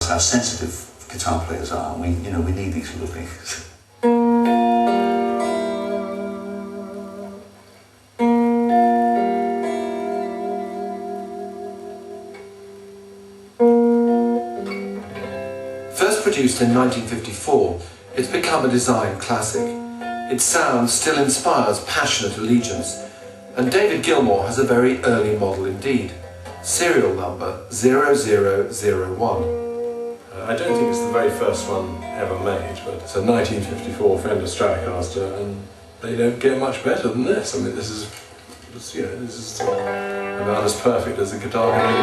How sensitive guitar players are, we need these little things. First produced in 1954, it's become a design classic. Its sound still inspires passionate allegiance, and David Gilmour has a very early model indeed. Serial number 0001. I don't think it's the very first one ever made, but it's a 1954 Fender Stratocaster, and they don't get much better than this. I mean, this is about as perfect as a guitar can be.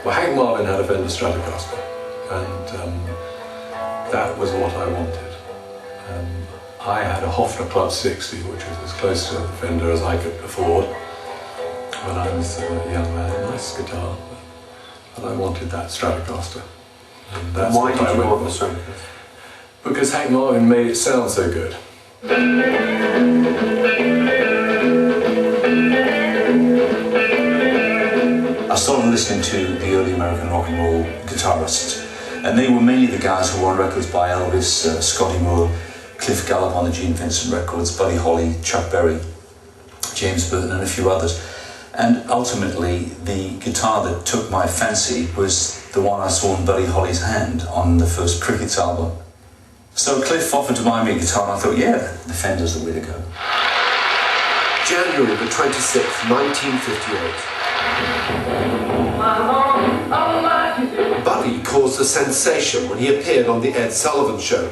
Well, Hank Marvin had a Fender Stratocaster, and that was what I wanted. I had a Hofner Club 60, which was as close to a Fender as I could afford when I was a young man. A nice guitar, but I wanted that Stratocaster. And that's Why what did I you went want the for. Stratocaster? Because Hank Marvin made it sound so good. I started listening to the early American rock and roll guitarists, and they were mainly the guys who were on records by Elvis, Scotty Moore, Cliff Gallup on the Gene Vincent records, Buddy Holly, Chuck Berry, James Burton, and a few others. And ultimately, the guitar that took my fancy was the one I saw in Buddy Holly's hand on the first Crickets album. So Cliff offered to buy me a guitar, and I thought, yeah, the Fender's the way to go. January the 26th, 1958. Buddy caused a sensation when he appeared on the Ed Sullivan Show,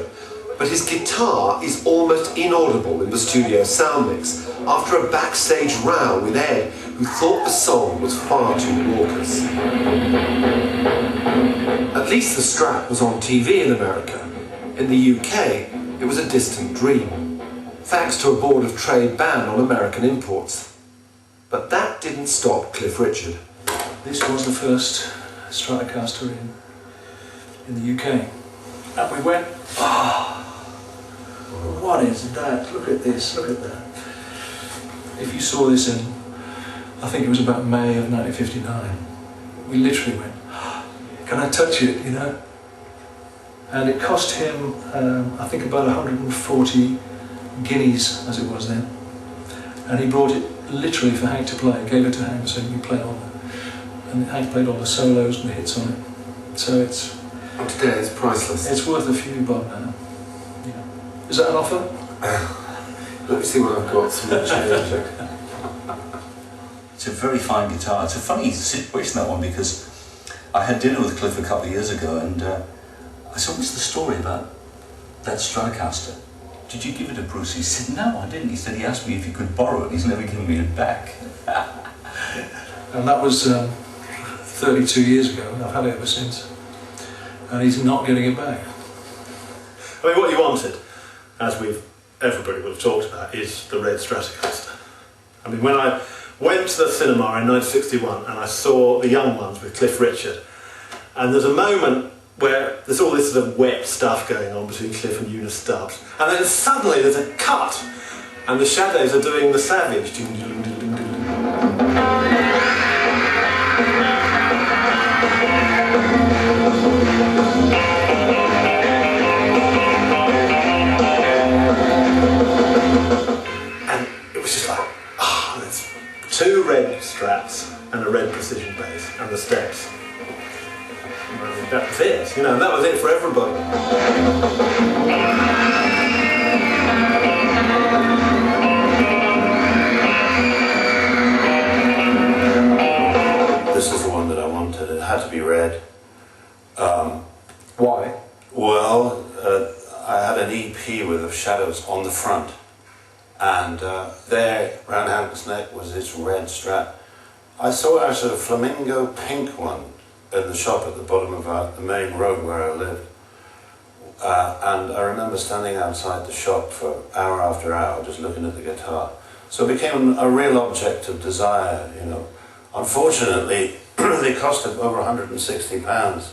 but his guitar is almost inaudible in the studio sound mix after a backstage row with Ed, who thought the song was far too raucous. At least the Strat was on TV in America. In the UK, it was a distant dream, thanks to a Board of Trade ban on American imports. But that didn't stop Cliff Richard. This was the first Stratocaster in the UK. And we went, oh, what is that? Look at this, look at that. If you saw this in, I think it was about May of 1959, we literally went, oh, can I touch it, you know? And it cost him, I think about 140 guineas, as it was then. And he brought it literally for Hank to play, gave it to Hank and said, you play on it. And Hank played all the solos and the hits on it. So it's... And today it's priceless. It's worth a few bob now. Yeah. Is that an offer? Let me see what I've got. Some change. It's a very fine guitar. It's a funny situation, that one, because I had dinner with Cliff a couple of years ago, and I said, what's the story about that Stratocaster? Did you give it to Bruce? He said, no, I didn't. He said he asked me if he could borrow it. He's never given me it back. And that was 32 years ago, and I've had it ever since. And he's not getting it back. I mean, what you wanted, as everybody would have talked about, is the red Stratocaster. I mean, when I went to the cinema in 1961 and I saw The Young Ones with Cliff Richard, and there's a moment where there's all this sort of wet stuff going on between Cliff and Eunice Stubbs, and then suddenly there's a cut, and the Shadows are doing the Savage. And it was just like, ah, there's two red Strats and a red precision bass and the steps. That was it, you know, and that was it for everybody. This is the one that I wanted. It had to be red. Why? Well, I had an EP with the Shadows on the front, and there, round Hank's neck, was this red Strat. I saw actually a flamingo pink one in the shop at the bottom of the main road where I lived. And I remember standing outside the shop for hour after hour just looking at the guitar. So it became a real object of desire, you know. Unfortunately, they cost over £160,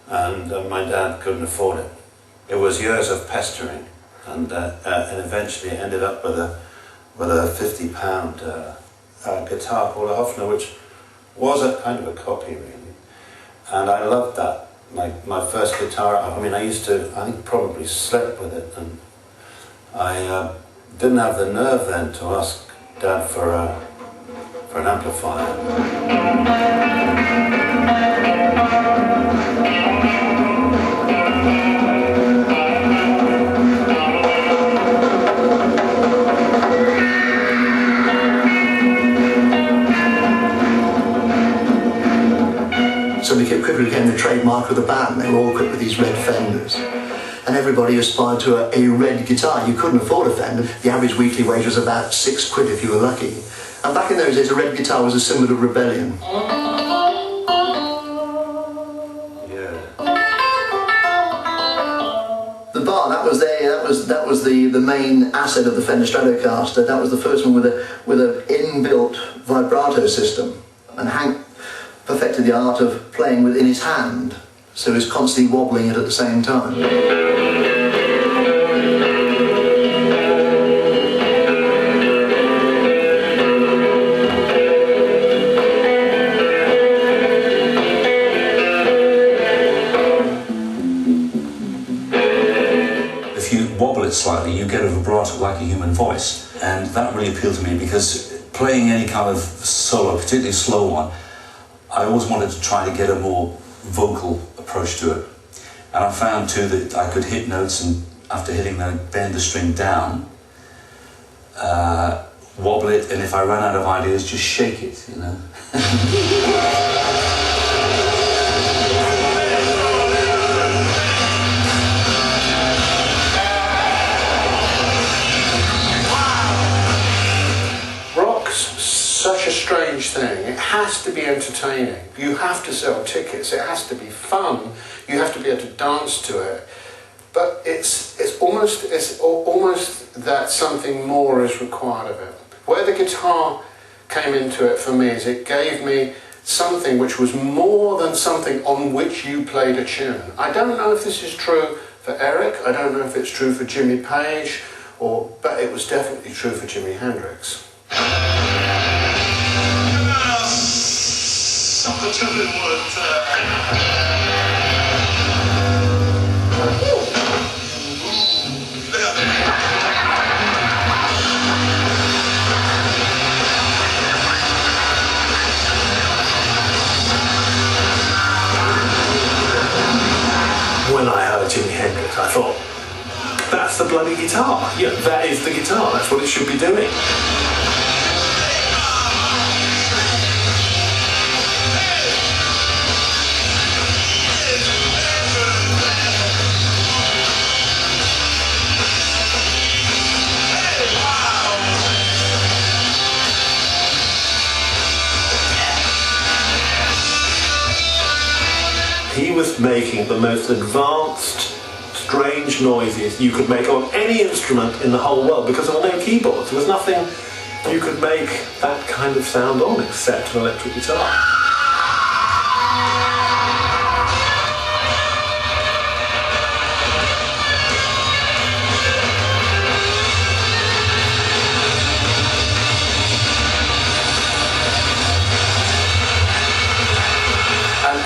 and my dad couldn't afford it. It was years of pestering, and eventually ended up with a £50 guitar called a Hofner, which was a kind of a copy, really. And I loved that. My first guitar, I mean, I think probably slept with it, and I didn't have the nerve then to ask Dad for an amplifier. So we quickly became the trademark of the band. They were all equipped with these red Fenders. And everybody aspired to a red guitar. You couldn't afford a Fender. The average weekly wage was about £6 if you were lucky. And back in those days, a red guitar was a symbol of rebellion. Yeah. The bar, that was the main asset of the Fender Stratocaster. That was the first one with an inbuilt vibrato system. And Hank perfected the art of playing within his hand, so he was constantly wobbling it at the same time. If you wobble it slightly, you get a vibrato like a human voice, and that really appealed to me because playing any kind of solo, particularly a slow one, I always wanted to try to get a more vocal approach to it. And I found too that I could hit notes, and after hitting them, bend the string down, wobble it, and if I ran out of ideas, just shake it, you know. Such a strange thing. It has to be entertaining. You have to sell tickets. It has to be fun. You have to be able to dance to it. But it's almost that something more is required of it. Where the guitar came into it for me is it gave me something which was more than something on which you played a tune. I don't know if this is true for Eric. I don't know if it's true for Jimmy Page, but it was definitely true for Jimi Hendrix. When I heard Jimi Hendrix, I thought, that's the bloody guitar. You know, that is the guitar. That's what it should be doing. He was making the most advanced, strange noises you could make on any instrument in the whole world because there were no keyboards. There was nothing you could make that kind of sound on except an electric guitar.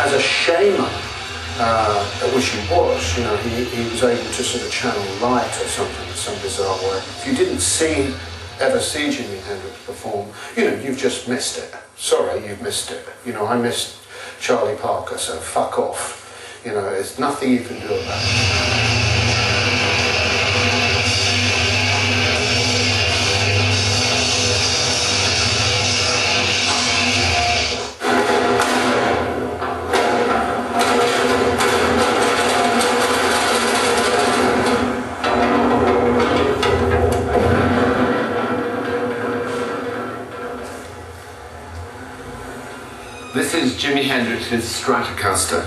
As a shaman, which he was, you know, he was able to sort of channel light or something in some bizarre way. If you didn't ever see Jimi Hendrix perform, you know, you've just missed it. Sorry, you've missed it. You know, I missed Charlie Parker, so fuck off. You know, there's nothing you can do about it. This is Jimi Hendrix's Stratocaster.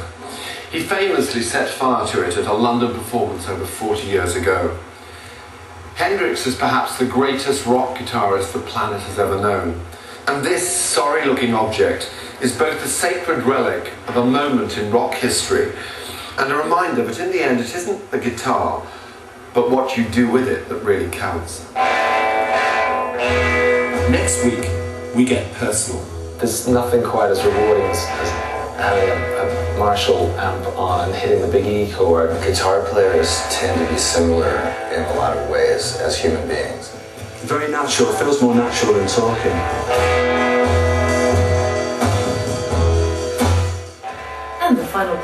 He famously set fire to it at a London performance over 40 years ago. Hendrix is perhaps the greatest rock guitarist the planet has ever known. And this sorry-looking object is both a sacred relic of a moment in rock history And a reminder that in the end it isn't the guitar, but what you do with it that really counts. Next week, we get personal. There's nothing quite as rewarding as having a Marshall amp on and hitting the big E chord. Guitar players tend to be similar in a lot of ways as human beings. Very natural, it feels more natural than talking. And the final